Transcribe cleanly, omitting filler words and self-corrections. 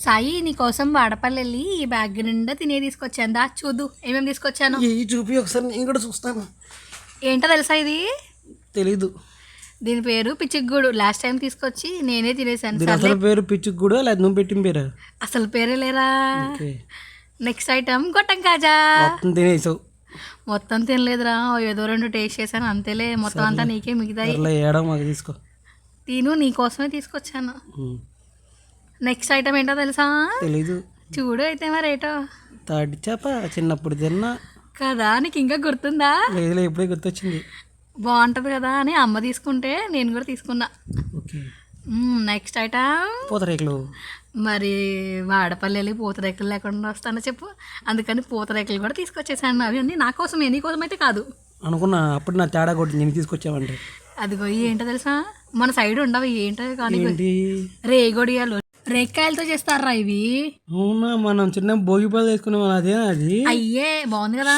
సాయి నీకోసం వాడపల్లి వెళ్ళి ఈ బ్యాగ్ నిండా తినే తీసుకొచ్చాను. దా చూదు ఏమేమి తీసుకొచ్చాను. ఈ చూపి ఒకసారి నేను కూడా చూస్తాను. ఏంటో తెలుసా ఇది? తెలీదు. దీని పేరు పిచ్చిగూడు. లాస్ట్ టైం తీసుకొచ్చి నేనే తినేసాను. అసలు పేరు పిచ్చిగూడు లేదా నువ్వు పెట్టిన పేరు? అసలు పేరే లేరా. నెక్స్ట్ ఐటమ్ గొట్టం కాజా. మొత్తం తినేసావు. మొత్తం తినలేదురా, ఏదో 2 టేస్ట్ చేశాను అంతేలే. మొత్తం అంతా నీకే మిగతాయి. ఏడో మాకు తీసుకో. తిను, నీకోసమే తీసుకొచ్చాను. నెక్స్ట్ ఐటమ్ ఏంటో తెలుసా? తెలీదు. చూడు అయితే మరి ఏటో. తాటి చేప చిన్నప్పుడు తిన్నా కదా, నీకు ఇంకా గుర్తుందా? లేదు, ఎప్పుడే గుర్తొచ్చింది. బాగుంటుంది కదా అని అమ్మ తీసుకుంటే నేను కూడా తీసుకున్నా. నెక్స్ట్ ఐటమ్ పూతరేకులు. మరి వాడపల్లి వెళ్ళి పూతరేకులు లేకుండా వస్తానో చెప్పు. అందుకని పూతరేకులు కూడా తీసుకొచ్చేసాను. అవి అన్నీ నా కోసమే, నీ కోసం అయితే కాదు అనుకున్నా. అప్పుడు నా తేడా కొట్టి నేను తీసుకొచ్చావంటే. అదిగో ఏంటో తెలుసా, మన సైడ్ ఉండవు. ఏంటో కానీ ఏంటి? రేగొడియాలు, రేక్కాయలతో చేస్తారా ఇవి. అవునా, మనం చిన్న భోగి పళ్ళు వేసుకున్నాం. అదే అది. అయ్యే బాగుంది కదా.